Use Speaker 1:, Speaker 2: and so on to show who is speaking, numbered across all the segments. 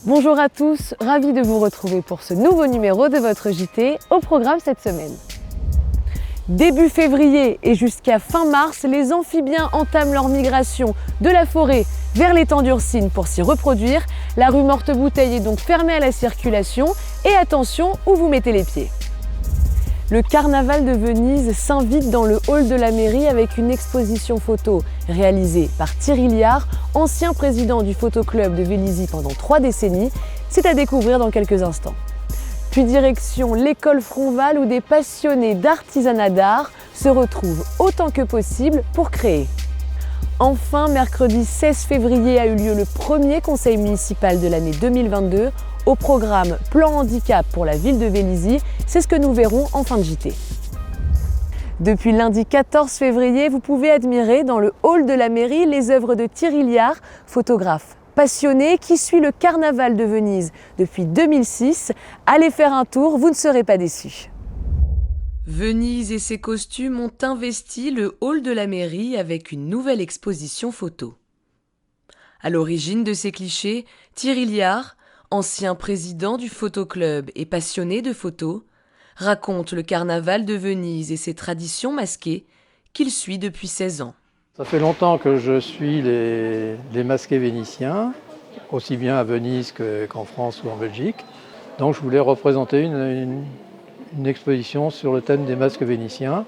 Speaker 1: Bonjour à tous, ravi de vous retrouver pour ce nouveau numéro de votre JT. Au programme cette semaine. Début février et jusqu'à fin mars, les amphibiens entament leur migration de la forêt vers l'étang d'Ursine pour s'y reproduire. La rue Morte-Bouteille est donc fermée à la circulation et attention où vous mettez les pieds. Le carnaval de Venise s'invite dans le hall de la mairie avec une exposition photo réalisée par Thierry Liard, ancien président du photoclub de Vélizy pendant 3 décennies. C'est à découvrir dans quelques instants. Puis direction l'école Fronval où des passionnés d'artisanat d'art se retrouvent autant que possible pour créer. Enfin, mercredi 16 février a eu lieu le premier conseil municipal de l'année 2022 au programme Plan Handicap pour la ville de Vélizy. C'est ce que nous verrons en fin de JT. Depuis lundi 14 février, vous pouvez admirer dans le hall de la mairie les œuvres de Thierry Liard, photographe passionné qui suit le carnaval de Venise depuis 2006. Allez faire un tour, vous ne serez pas déçus. Venise et ses costumes ont investi le hall de la mairie avec une nouvelle exposition photo. À l'origine de ces clichés, Thierry Liard, ancien président du photoclub et passionné de photos, raconte le carnaval de Venise et ses traditions masquées qu'il suit depuis 16 ans.
Speaker 2: Ça fait longtemps que je suis les masqués vénitiens, aussi bien à Venise qu'en France ou en Belgique. Donc je voulais représenter une exposition sur le thème des masques vénitiens.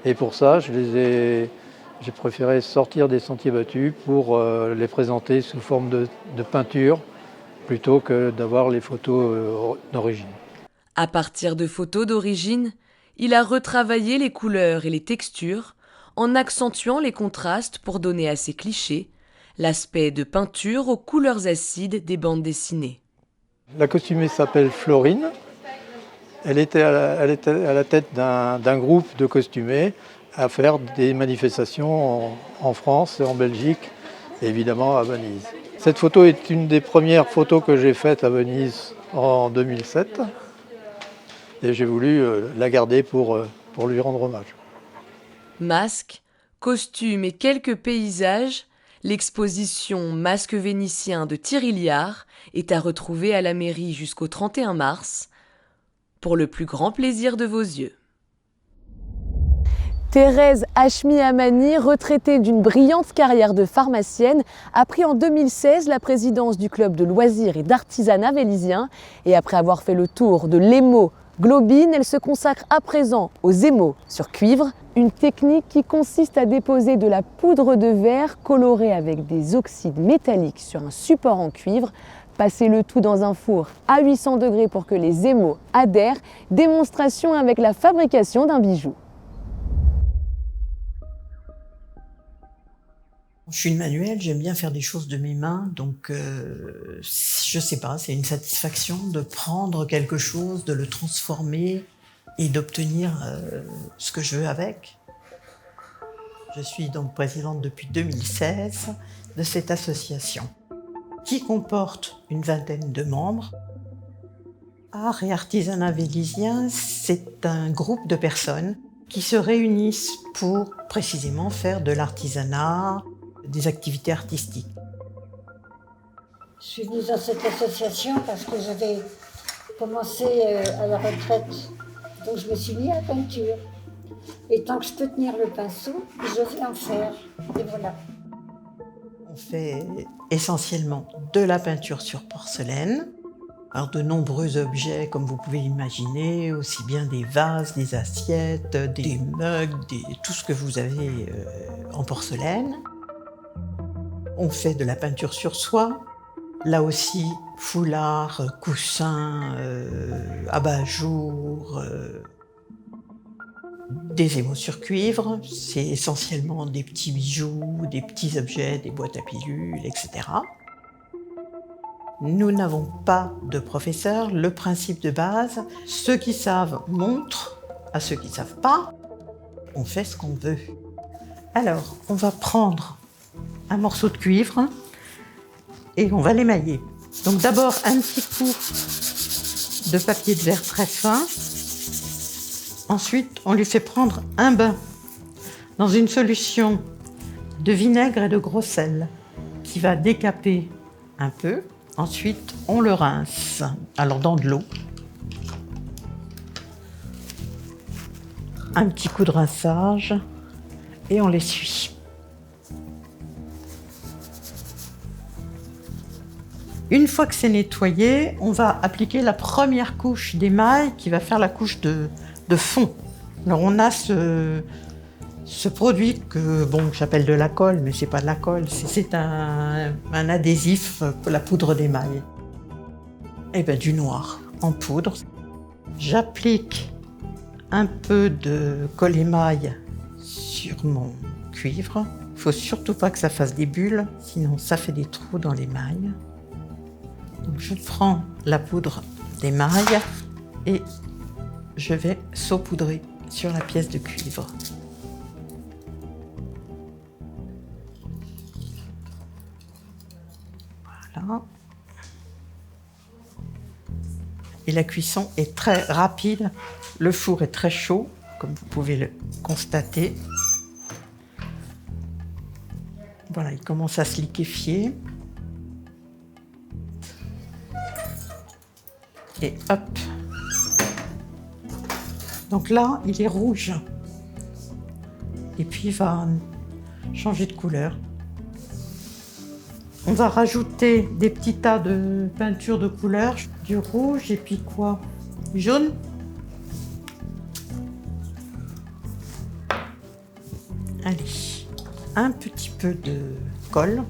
Speaker 2: Et pour ça, j'ai préféré sortir des sentiers battus pour les présenter sous forme de peinture plutôt que d'avoir les photos d'origine.
Speaker 1: À partir de photos d'origine, il a retravaillé les couleurs et les textures en accentuant les contrastes pour donner à ces clichés l'aspect de peinture aux couleurs acides des bandes dessinées.
Speaker 2: La costumée s'appelle Florine. Elle était à la tête d'un groupe de costumés à faire des manifestations en France et en Belgique et évidemment à Venise. Cette photo est une des premières photos que j'ai faites à Venise en 2007 et j'ai voulu la garder pour lui rendre hommage.
Speaker 1: Masques, costumes et quelques paysages, l'exposition Masques vénitiens de Thierry Liard est à retrouver à la mairie jusqu'au 31 mars pour le plus grand plaisir de vos yeux. Thérèse Hachmi-Amani, retraitée d'une brillante carrière de pharmacienne, a pris en 2016 la présidence du club de loisirs et d'artisanat vélizien. Et après avoir fait le tour de l'hémoglobine, elle se consacre à présent aux hémos sur cuivre, une technique qui consiste à déposer de la poudre de verre colorée avec des oxydes métalliques sur un support en cuivre, passer le tout dans un four à 800 degrés pour que les hémos adhèrent, démonstration avec la fabrication d'un bijou.
Speaker 3: Je suis une manuelle, j'aime bien faire des choses de mes mains, donc je sais pas, c'est une satisfaction de prendre quelque chose, de le transformer et d'obtenir ce que je veux avec. Je suis donc présidente depuis 2016 de cette association qui comporte une vingtaine de membres. Art et artisanat vélizien, c'est un groupe de personnes qui se réunissent pour précisément faire de l'artisanat, des activités artistiques.
Speaker 4: Je suis venue dans cette association parce que j'avais commencé à la retraite, donc je me suis mis à la peinture. Et tant que je peux tenir le pinceau, je vais en faire. Et voilà.
Speaker 3: On fait essentiellement de la peinture sur porcelaine. Alors de nombreux objets, comme vous pouvez l'imaginer, aussi bien des vases, des assiettes, des mugs, tout ce que vous avez en porcelaine. On fait de la peinture sur soie, là aussi foulard, coussin, abat-jour, des hémos sur cuivre, c'est essentiellement des petits bijoux, des petits objets, des boîtes à pilules, etc. Nous n'avons pas de professeur, le principe de base, ceux qui savent montrent à ceux qui ne savent pas, on fait ce qu'on veut. Alors, on va prendre un morceau de cuivre et on va l'émailler. Donc d'abord un petit coup de papier de verre très fin. Ensuite, on lui fait prendre un bain dans une solution de vinaigre et de gros sel qui va décaper un peu. Ensuite, on le rince. Alors dans de l'eau. Un petit coup de rinçage et on l'essuie. Une fois que c'est nettoyé, on va appliquer la première couche d'émail qui va faire la couche de fond. Alors on a ce produit que j'appelle de la colle, mais c'est pas de la colle, c'est un adhésif pour la poudre d'émail. Et bien du noir en poudre. J'applique un peu de colle émail sur mon cuivre. Il ne faut surtout pas que ça fasse des bulles, sinon ça fait des trous dans l'émail. Donc je prends la poudre d'émail et je vais saupoudrer sur la pièce de cuivre. Voilà. Et la cuisson est très rapide. Le four est très chaud, comme vous pouvez le constater. Voilà, il commence à se liquéfier. Et hop. Donc là, il est rouge. Et puis il va changer de couleur. On va rajouter des petits tas de peinture de couleur, du rouge et puis quoi? Du jaune. Allez, un petit peu de colle.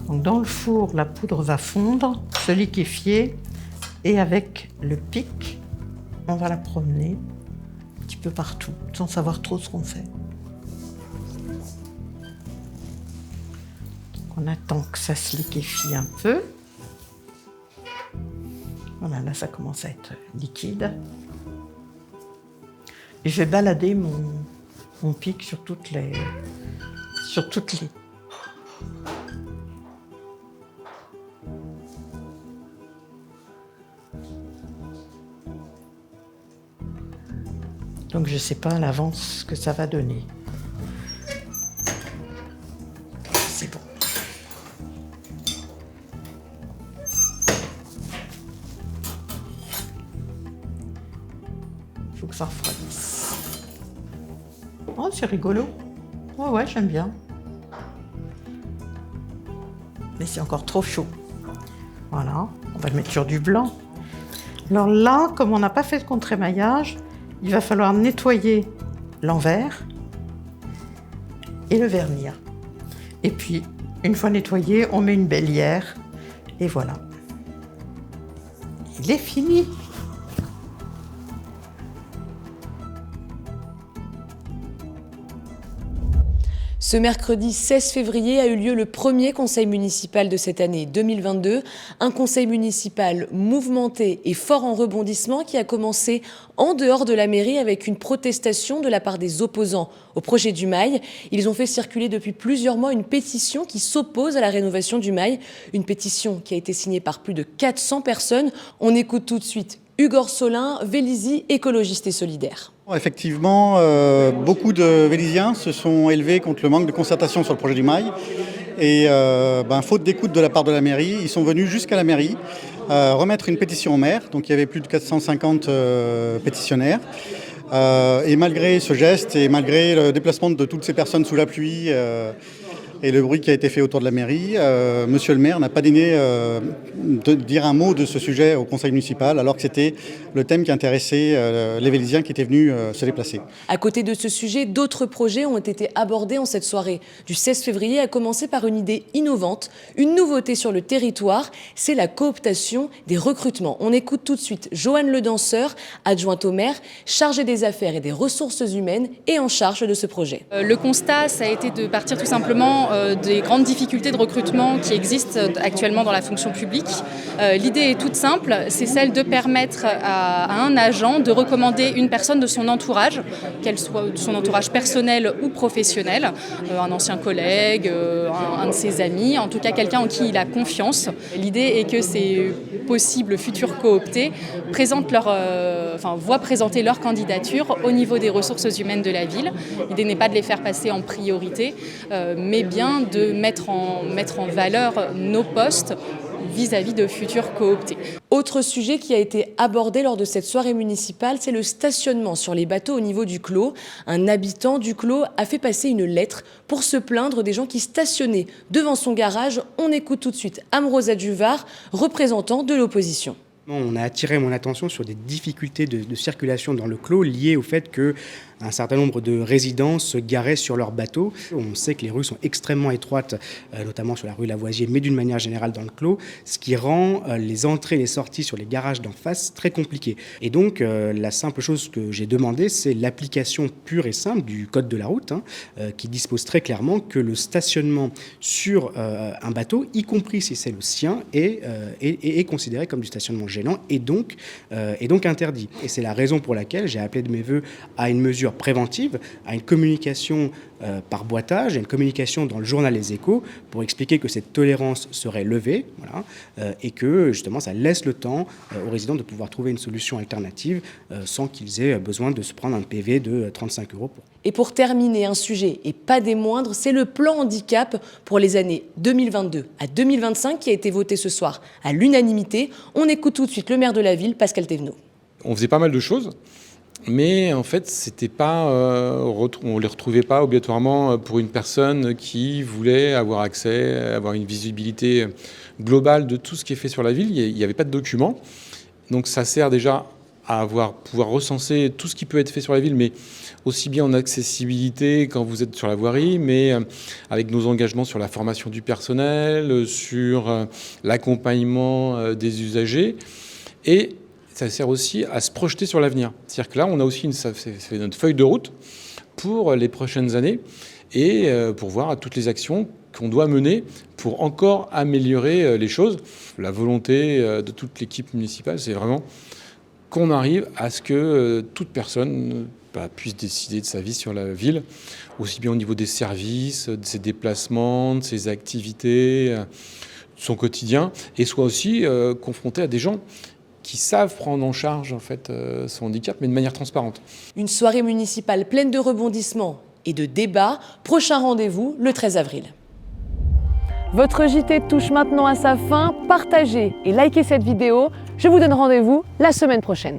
Speaker 3: Donc dans le four, la poudre va fondre, se liquéfier et avec le pic, on va la promener un petit peu partout, sans savoir trop ce qu'on fait. Donc on attend que ça se liquéfie un peu. Voilà, là ça commence à être liquide. Et je vais balader mon pic sur toutes les... Donc je ne sais pas à l'avance ce que ça va donner. C'est bon. Il faut que ça refroidisse. Oh, c'est rigolo. Ouais, j'aime bien. Mais c'est encore trop chaud. Voilà, on va le mettre sur du blanc. Alors là, comme on n'a pas fait de contre-émaillage, il va falloir nettoyer l'envers et le vernir. Et puis, une fois nettoyé, on met une bellière et voilà. Il est fini.
Speaker 1: Ce mercredi 16 février a eu lieu le premier conseil municipal de cette année 2022. Un conseil municipal mouvementé et fort en rebondissement qui a commencé en dehors de la mairie avec une protestation de la part des opposants au projet du Mail. Ils ont fait circuler depuis plusieurs mois une pétition qui s'oppose à la rénovation du Mail. Une pétition qui a été signée par plus de 400 personnes. On écoute tout de suite Hugues Orsolin, Vélizy, écologiste et solidaire.
Speaker 5: Effectivement, beaucoup de Vélisiens se sont élevés contre le manque de concertation sur le projet du Mail. Et faute d'écoute de la part de la mairie, ils sont venus jusqu'à la mairie remettre une pétition au maire. Donc il y avait plus de 450 pétitionnaires. Et malgré ce geste et malgré le déplacement de toutes ces personnes sous la pluie et le bruit qui a été fait autour de la mairie, monsieur le maire n'a pas daigné de dire un mot de ce sujet au conseil municipal, alors que c'était le thème qui intéressait les Vélisiens qui étaient venus se déplacer.
Speaker 1: À côté de ce sujet, d'autres projets ont été abordés en cette soirée du 16 février, à commencer par une idée innovante, une nouveauté sur le territoire, c'est la cooptation des recrutements. On écoute tout de suite Joanne Le Danseur, adjointe au maire, chargée des affaires et des ressources humaines et en charge de ce projet.
Speaker 6: Le constat, ça a été de partir tout simplement des grandes difficultés de recrutement qui existent actuellement dans la fonction publique. L'idée est toute simple, c'est celle de permettre à un agent de recommander une personne de son entourage, qu'elle soit de son entourage personnel ou professionnel, un ancien collègue, un de ses amis, en tout cas quelqu'un en qui il a confiance. L'idée est que ces possibles futurs cooptés voient présenter leur candidature au niveau des ressources humaines de la ville. L'idée n'est pas de les faire passer en priorité, mais bien de mettre en valeur nos postes vis-à-vis de futurs cooptés.
Speaker 1: Autre sujet qui a été abordé lors de cette soirée municipale, c'est le stationnement sur les bateaux au niveau du Clos. Un habitant du Clos a fait passer une lettre pour se plaindre des gens qui stationnaient devant son garage. On écoute tout de suite Ambrosa Duvar, représentant de l'opposition.
Speaker 7: On a attiré mon attention sur des difficultés de circulation dans le Clos liées au fait qu'un certain nombre de résidents se garaient sur leurs bateaux. On sait que les rues sont extrêmement étroites, notamment sur la rue Lavoisier, mais d'une manière générale dans le Clos, ce qui rend les entrées et les sorties sur les garages d'en face très compliquées. Et donc, la simple chose que j'ai demandé, c'est l'application pure et simple du code de la route, qui dispose très clairement que le stationnement sur un bateau, y compris si c'est le sien, est considéré comme du stationnement gênant et donc interdit. Et c'est la raison pour laquelle j'ai appelé de mes voeux à une mesure préventive, à une communication par boitage, à une communication dans le journal Les Échos pour expliquer que cette tolérance serait levée, et que justement ça laisse le temps aux résidents de pouvoir trouver une solution alternative sans qu'ils aient besoin de se prendre un PV de 35 €.
Speaker 1: Et pour terminer, un sujet, et pas des moindres, c'est le plan handicap pour les années 2022 à 2025 qui a été voté ce soir à l'unanimité. On écoute tout de suite le maire de la ville, Pascal Thévenot.
Speaker 8: On faisait pas mal de choses, mais en fait, c'était pas, on ne les retrouvait pas obligatoirement pour une personne qui voulait avoir accès, avoir une visibilité globale de tout ce qui est fait sur la ville. Il n'y avait pas de document. Donc ça sert déjà à pouvoir recenser tout ce qui peut être fait sur la ville, mais aussi bien en accessibilité quand vous êtes sur la voirie, mais avec nos engagements sur la formation du personnel, sur l'accompagnement des usagers. Et ça sert aussi à se projeter sur l'avenir. C'est-à-dire que là, on a aussi c'est notre feuille de route pour les prochaines années et pour voir toutes les actions qu'on doit mener pour encore améliorer les choses. La volonté de toute l'équipe municipale, c'est vraiment qu'on arrive à ce que toute personne puisse décider de sa vie sur la ville, aussi bien au niveau des services, de ses déplacements, de ses activités, de son quotidien, et soit aussi confronté à des gens qui savent prendre en charge en fait, son handicap, mais de manière transparente.
Speaker 1: Une soirée municipale pleine de rebondissements et de débats. Prochain rendez-vous le 13 avril. Votre JT touche maintenant à sa fin. Partagez et likez cette vidéo. Je vous donne rendez-vous la semaine prochaine.